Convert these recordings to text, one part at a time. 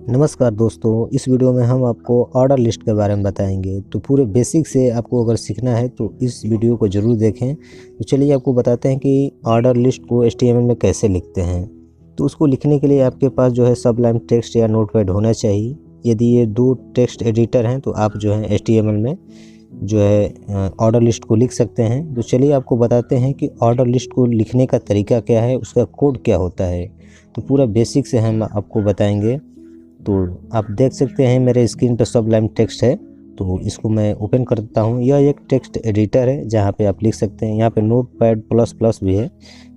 नमस्कार दोस्तों, इस वीडियो में हम आपको ऑर्डर लिस्ट के बारे में बताएंगे। तो पूरे बेसिक से आपको अगर सीखना है तो इस वीडियो को ज़रूर देखें। तो चलिए आपको बताते हैं कि ऑर्डर लिस्ट को HTML में कैसे लिखते हैं। तो उसको लिखने के लिए आपके पास जो है सबलाइन टेक्स्ट या नोटपैड होना चाहिए। यदि ये दो टेक्स्ट एडिटर हैं तो आप जो है HTML में जो है ऑर्डर लिस्ट को लिख सकते हैं। तो चलिए आपको बताते हैं कि ऑर्डर लिस्ट को लिखने का तरीका क्या है, उसका कोड क्या होता है। तो पूरा बेसिक से हम आपको बताएंगे। तो आप देख सकते हैं मेरे स्क्रीन पर सबलाइन टेक्स्ट है, तो इसको मैं ओपन करता हूँ। यह एक टेक्स्ट एडिटर है जहाँ पे आप लिख सकते हैं। यहाँ पे नोटपैड प्लस प्लस भी है,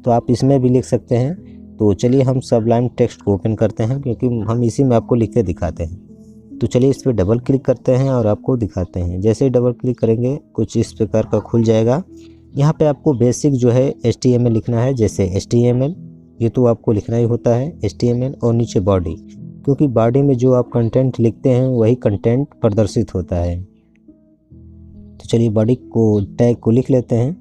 तो आप इसमें भी लिख सकते हैं। तो चलिए हम सबलाइन टेक्स्ट को ओपन करते हैं, क्योंकि हम इसी में आपको लिख के दिखाते हैं। तो चलिए इस पर डबल क्लिक करते हैं और आपको दिखाते हैं। जैसे ही डबल क्लिक करेंगे कुछ इस प्रकार का खुल जाएगा। यहाँ पे आपको बेसिक जो है HTML लिखना है, जैसे HTML ये तो आपको लिखना ही होता है HTML, और नीचे बॉडी, क्योंकि बॉडी में जो आप कंटेंट लिखते हैं वही कंटेंट प्रदर्शित होता है। तो चलिए बॉडी को टैग को लिख लेते हैं।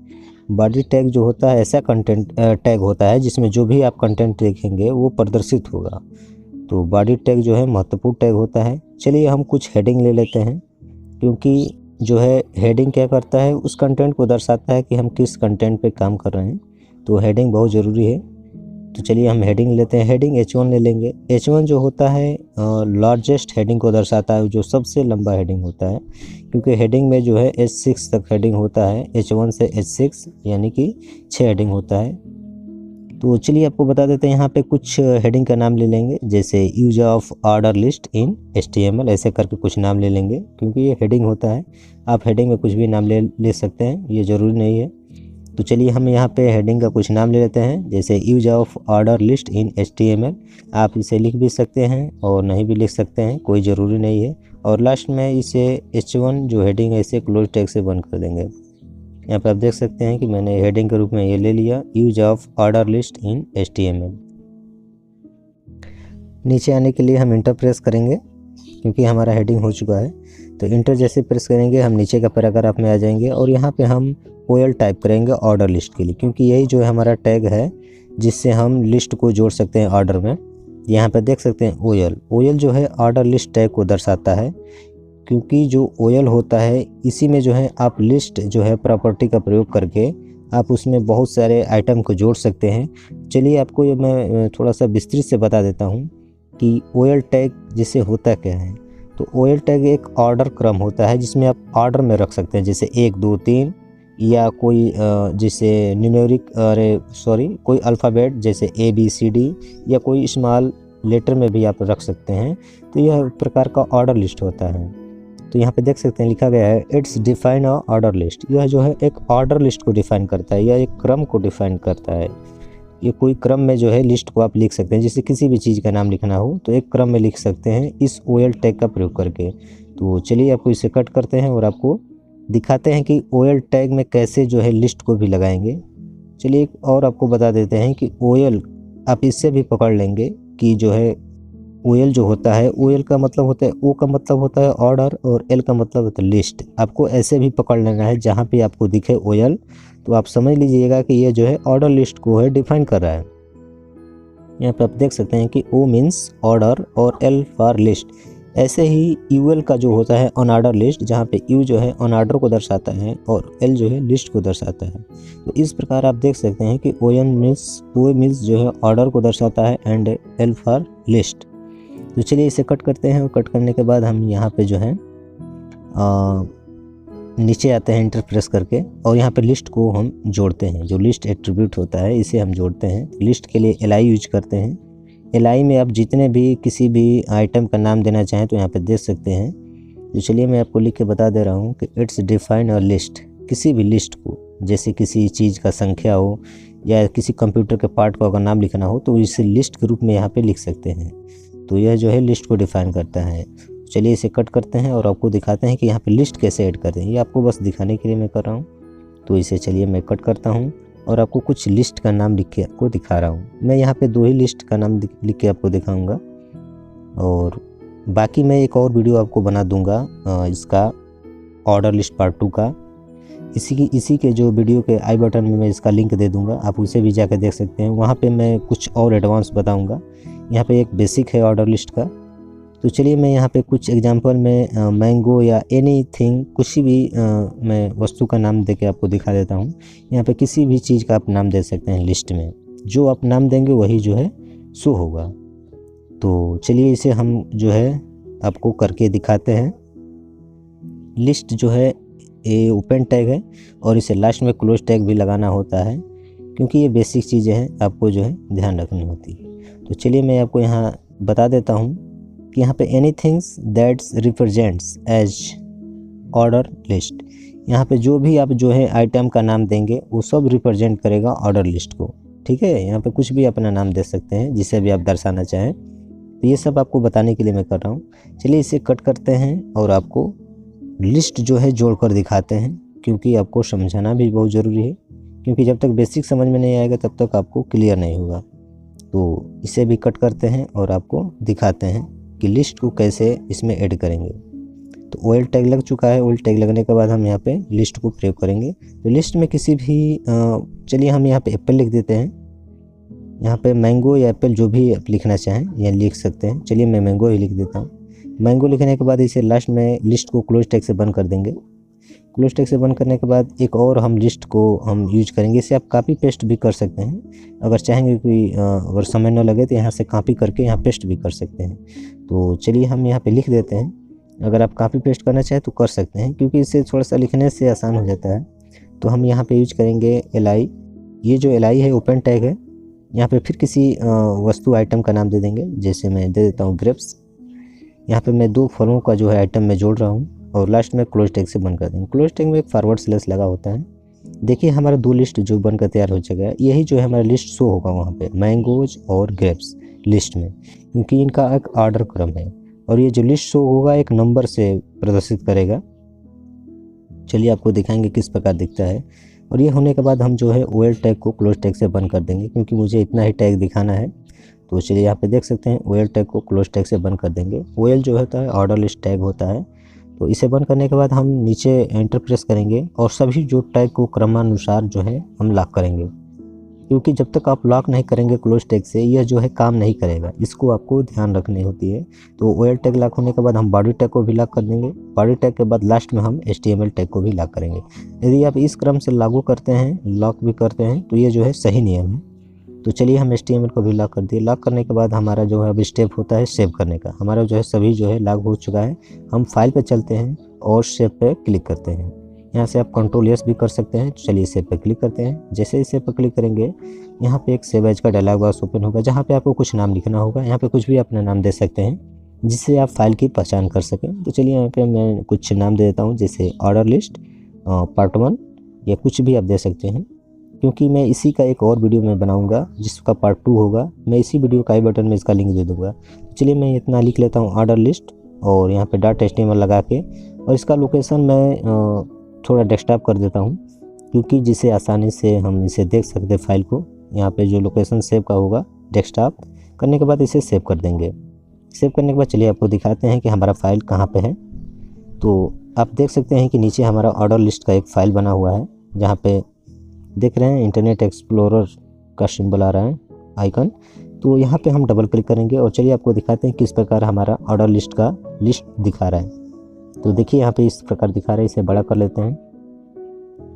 बॉडी टैग जो होता है ऐसा कंटेंट टैग होता है जिसमें जो भी आप कंटेंट लिखेंगे वो प्रदर्शित होगा। तो बॉडी टैग जो है महत्वपूर्ण टैग होता है। चलिए हम कुछ हेडिंग ले लेते हैं, क्योंकि जो है हेडिंग क्या करता है, उस कंटेंट को दर्शाता है कि हम किस कंटेंट पे काम कर रहे हैं। तो हेडिंग बहुत ज़रूरी है। तो चलिए हम हेडिंग लेते हैं। हेडिंग H1 ले लेंगे। H1 जो होता है लार्जेस्ट हेडिंग को दर्शाता है, जो सबसे लंबा हेडिंग होता है, क्योंकि हेडिंग में जो है H6 तक हेडिंग होता है। H1 से H6 यानी कि 6 हेडिंग होता है। तो चलिए आपको बता देते हैं, यहाँ पे कुछ हेडिंग का नाम ले लेंगे, जैसे use of order list in HTML, ऐसे करके कुछ नाम ले लेंगे, क्योंकि ये हेडिंग होता है। आप हेडिंग में कुछ भी नाम ले सकते हैं, ये ज़रूरी नहीं है। तो चलिए हम यहाँ पे हेडिंग का कुछ नाम ले लेते हैं, जैसे use of order list in HTML। आप इसे लिख भी सकते हैं और नहीं भी लिख सकते हैं, कोई ज़रूरी नहीं है। और लास्ट में इसे H1 जो हेडिंग है इसे क्लोज टैग से बंद कर देंगे। यहाँ पे आप देख सकते हैं कि मैंने हेडिंग के रूप में ये ले लिया, use of order list in HTML। नीचे आने के लिए हम इंटर प्रेस करेंगे, क्योंकि हमारा हेडिंग हो चुका है। तो इंटर जैसे प्रेस करेंगे हम नीचे का पैराग्राफ में आ जाएंगे, और यहाँ पे हम OL टाइप करेंगे ऑर्डर लिस्ट के लिए, क्योंकि यही जो है हमारा टैग है जिससे हम लिस्ट को जोड़ सकते हैं ऑर्डर में। यहाँ पे देख सकते हैं OL जो है ऑर्डर लिस्ट टैग को दर्शाता है, क्योंकि जो OL होता है इसी में जो है आप लिस्ट जो है प्रॉपर्टी का प्रयोग करके आप उसमें बहुत सारे आइटम को जोड़ सकते हैं। चलिए आपको ये मैं थोड़ा सा विस्तृत से बता देता हूँ कि OL टैग जिसे होता क्या है। तो OL टैग एक ऑर्डर क्रम होता है जिसमें आप ऑर्डर में रख सकते हैं, जैसे 1 2 3, या कोई जैसे न्यूमेरिक कोई अल्फ़ाबेट जैसे ABCD, या कोई स्मॉल लेटर में भी आप रख सकते हैं। तो यह प्रकार का ऑर्डर लिस्ट होता है। तो यहाँ पे देख सकते हैं लिखा गया है it's define a order list. यह जो है एक ऑर्डर लिस्ट को डिफाइन करता है, यह एक क्रम को डिफाइन करता है। ये कोई क्रम में जो है लिस्ट को आप लिख सकते हैं, जैसे किसी भी चीज़ का नाम लिखना हो तो एक क्रम में लिख सकते हैं इस OL टैग का प्रयोग करके। तो चलिए आपको इसे कट करते हैं और आपको दिखाते हैं कि OL टैग में कैसे जो है लिस्ट को भी लगाएंगे। चलिए एक और आपको बता देते हैं कि OL आप इससे भी पकड़ लेंगे कि जो है OL जो होता है, OL का मतलब होता है, O का मतलब होता है ऑर्डर और L का मतलब होता है लिस्ट। आपको ऐसे भी पकड़ लेना है, जहाँ पे आपको दिखे OL तो आप समझ लीजिएगा कि ये जो है ऑर्डर लिस्ट को है डिफाइन कर रहा है। यहाँ पे आप देख सकते हैं कि O मीन्स ऑर्डर और L फॉर लिस्ट। ऐसे ही UL का जो होता है ऑन ऑर्डर लिस्ट, जहाँ पे U जो है ऑन ऑर्डर को दर्शाता है और L जो है लिस्ट को दर्शाता है। तो इस प्रकार आप देख सकते हैं कि O मीन्स जो है ऑर्डर को दर्शाता है एंड L फॉर लिस्ट। तो चलिए इसे कट करते हैं, और कट करने के बाद हम यहाँ पे जो है नीचे आते हैं इंटर प्रेस करके, और यहाँ पे लिस्ट को हम जोड़ते हैं। जो लिस्ट एट्रीब्यूट होता है इसे हम जोड़ते हैं। लिस्ट के लिए LI यूज करते हैं। LI में आप जितने भी किसी भी आइटम का नाम देना चाहें तो यहाँ पे दे सकते हैं। तो चलिए मैं आपको लिख के बता दे रहा हूँ कि इट्स डिफाइन अ लिस्ट। किसी भी लिस्ट को, जैसे किसी चीज़ का संख्या हो या किसी कंप्यूटर के पार्ट को अगर नाम लिखना हो तो इसे लिस्ट के रूप में यहाँ पे लिख सकते हैं। तो यह जो है लिस्ट को डिफाइन करता है। चलिए इसे कट करते हैं और आपको दिखाते हैं कि यहाँ पे लिस्ट कैसे ऐड करते हैं। ये आपको बस दिखाने के लिए मैं कर रहा हूँ। तो इसे चलिए मैं कट करता हूँ और आपको कुछ लिस्ट का नाम लिख के आपको दिखा रहा हूँ। मैं यहाँ पे 2 ही लिस्ट का नाम लिख के आपको दिखाऊंगा, और बाकी मैं एक और वीडियो आपको बना दूंगा इसका ऑर्डर लिस्ट पार्ट 2 का। इसी के जो वीडियो के आई बटन में मैं इसका लिंक दे दूंगा, आप उसे भी जाकर देख सकते हैं। वहाँ पे मैं कुछ और एडवांस बताऊंगा। यहाँ पे एक बेसिक है ऑर्डर लिस्ट का। तो चलिए मैं यहाँ पे कुछ एग्जांपल में मैंगो या एनीथिंग कुछ भी मैं वस्तु का नाम देके आपको दिखा देता हूँ। यहाँ पे किसी भी चीज़ का आप नाम दे सकते हैं लिस्ट में, जो आप नाम देंगे वही जो है शो होगा। तो चलिए इसे हम जो है आपको करके दिखाते हैं। लिस्ट जो है ये ओपन टैग है और इसे लास्ट में क्लोज टैग भी लगाना होता है, क्योंकि ये बेसिक चीज़ें हैं, आपको जो है ध्यान रखनी होती है। तो चलिए मैं आपको यहाँ बता देता हूँ कि यहाँ पे anythings that's represents as order list, यहाँ पे जो भी आप जो है आइटम का नाम देंगे वो सब रिप्रेजेंट करेगा ऑर्डर लिस्ट को। ठीक है, यहाँ पे कुछ भी अपना नाम दे सकते हैं जिसे भी आप दर्शाना चाहें। तो ये सब आपको बताने के लिए मैं कर रहा हूँ। चलिए इसे कट करते हैं और आपको लिस्ट जो है जोड़कर दिखाते हैं, क्योंकि आपको समझाना भी बहुत ज़रूरी है, क्योंकि जब तक बेसिक समझ में नहीं आएगा तब तक आपको क्लियर नहीं होगा। तो इसे भी कट करते हैं और आपको दिखाते हैं कि लिस्ट को कैसे इसमें ऐड करेंगे। तो ओएल टैग लग चुका है। ओएल टैग लगने के बाद हम यहाँ पे लिस्ट को प्रयोग करेंगे। तो लिस्ट में किसी भी चलिए हम यहाँ पे एप्पल लिख देते हैं। यहाँ पे मैंगो या एप्पल जो भी आप लिखना चाहें यह लिख सकते हैं। चलिए मैं मैंगो ही लिख देता हूँ। मैंगो लिखने के बाद इसे लास्ट में लिस्ट को क्लोज टैग से बंद कर देंगे। क्लोज टैग से बंद करने के बाद एक और हम लिस्ट को हम यूज करेंगे। इसे आप कॉपी पेस्ट भी कर सकते हैं, अगर चाहेंगे कि अगर समय न लगे तो यहाँ से कॉपी करके यहाँ पेस्ट भी कर सकते हैं। तो चलिए हम यहाँ पे लिख देते हैं। अगर आप कॉपी पेस्ट करना चाहें तो कर सकते हैं, क्योंकि इसे थोड़ा सा लिखने से आसान हो जाता है। तो हम यहाँ पे यूज करेंगे li। ये जो li है ओपन टैग है। यहाँ पे फिर किसी वस्तु आइटम का नाम दे देंगे, जैसे मैं दे देता हूँ ग्रेप्स। यहाँ पे मैं 2 फलों का जो है आइटम में जोड़ रहा हूँ और लास्ट में क्लोज टैग से बंद कर देंगे। क्लोज टैग में एक फॉरवर्ड स्लैश लगा होता है। देखिए हमारा 2 लिस्ट जो बनकर तैयार हो जाएगा, यही जो है हमारा लिस्ट शो होगा वहाँ पे मैंगोज और ग्रेप्स लिस्ट में, क्योंकि इनका एक ऑर्डर क्रम है और ये जो लिस्ट शो होगा एक नंबर से प्रदर्शित करेगा। चलिए आपको दिखाएंगे किस प्रकार दिखता है। और ये होने के बाद हम जो है ओएल टैग को क्लोज टैग से बंद कर देंगे, क्योंकि मुझे इतना ही टैग दिखाना है। तो चलिए यहाँ पे देख सकते हैं ओएल टैग को क्लोज टैग से बंद कर देंगे। ओएल जो होता है ऑर्डर लिस्ट टैग होता है। तो इसे बंद करने के बाद हम नीचे एंटर प्रेस करेंगे और सभी जो टैग को क्रमानुसार जो है हम लॉक करेंगे, क्योंकि जब तक आप लॉक नहीं करेंगे क्लोज टैग से यह जो है काम नहीं करेगा। इसको आपको ध्यान रखनी होती है। तो ओएल टैग लॉक होने के बाद हम बॉडी टैग को भी लॉक कर देंगे। बॉडी टैग के बाद लास्ट में हम HTML टैग को भी लॉक करेंगे। यदि आप इस क्रम से लागू करते हैं, लॉक भी करते हैं, तो ये जो है सही नियम है। तो चलिए हम HTML को भी लॉक कर दिए। लॉक करने के बाद हमारा जो है अब स्टेप होता है सेव करने का। हमारा जो है सभी जो है लॉक हो चुका है। हम फाइल पे चलते हैं और सेव पे क्लिक करते हैं। यहाँ से आप Ctrl+S भी कर सकते हैं। चलिए सेव पे क्लिक करते हैं। जैसे ही सेव पे क्लिक करेंगे यहाँ पे एक सेव एज का डायलॉग बॉक्स ओपन होगा, जहाँ पे आपको कुछ नाम लिखना होगा। यहाँ पे कुछ भी अपना नाम दे सकते हैं जिससे आप फाइल की पहचान कर सकें। तो चलिए यहाँ पे मैं कुछ नाम दे देता हूँ, जैसे ऑर्डर लिस्ट पार्ट 1 या कुछ भी आप दे सकते हैं, क्योंकि मैं इसी का एक और वीडियो मैं बनाऊंगा जिसका पार्ट 2 होगा। मैं इसी वीडियो का आई बटन में इसका लिंक दे दूंगा। चलिए मैं इतना लिख लेता हूँ ऑर्डर लिस्ट और यहाँ पे .html लगा के, और इसका लोकेशन मैं थोड़ा डेस्कटॉप कर देता हूँ, क्योंकि जिसे आसानी से हम इसे देख सकते फाइल को। यहाँ पे जो लोकेशन सेव का होगा डेस्कटॉप करने के बाद इसे सेव कर देंगे। सेव करने के बाद चलिए आपको दिखाते हैं कि हमारा फाइल कहाँ पे है। तो आप देख सकते हैं कि नीचे हमारा ऑर्डर लिस्ट का एक फ़ाइल बना हुआ है, जहाँ पे देख रहे हैं इंटरनेट एक्सप्लोरर का सिंबल आ रहा है आइकन। तो यहाँ पे हम डबल क्लिक करेंगे और चलिए आपको दिखाते हैं किस प्रकार हमारा ऑर्डर लिस्ट का लिस्ट दिखा रहा है। तो देखिए यहाँ पे इस प्रकार दिखा रहा है। इसे बड़ा कर लेते हैं।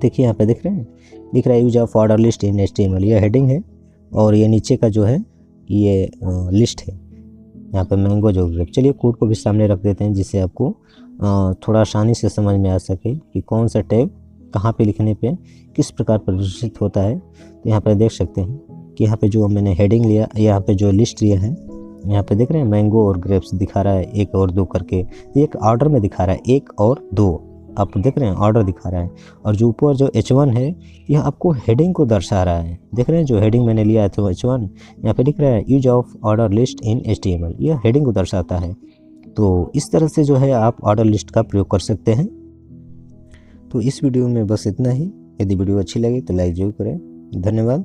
देखिए यहाँ पे दिख रहे हैं, दिख रहा है use of order list in HTML। ये हेडिंग है और ये नीचे का जो है ये लिस्ट है। यहाँ पे मैंगो जो ग्रेप। चलिए कोड को भी सामने रख देते हैं, जिससे आपको थोड़ा आसानी से समझ में आ सके कि कौन सा टैग कहाँ पे लिखने पे किस प्रकार प्रदर्शित होता है। तो यहाँ पे देख सकते हैं कि यहाँ पे जो मैंने हेडिंग लिया, यहाँ पे जो लिस्ट लिया है, यहाँ पे देख रहे हैं मैंगो और ग्रेप्स दिखा रहा है 1 और 2 करके। एक ऑर्डर में दिखा रहा है 1 और 2, आप देख रहे हैं ऑर्डर दिखा रहा है। और जो ऊपर जो H1 है यह आपको हेडिंग को दर्शा रहा है। देख रहे हैं जो हेडिंग मैंने लिया है तो H1 यहाँ पे दिख रहा है use of order list in HTML, यह हेडिंग को दर्शाता है। तो इस तरह से जो है आप ऑर्डर लिस्ट का प्रयोग कर सकते हैं। तो इस वीडियो में बस इतना ही। यदि वीडियो अच्छी लगी तो लाइक जरूर करें। धन्यवाद।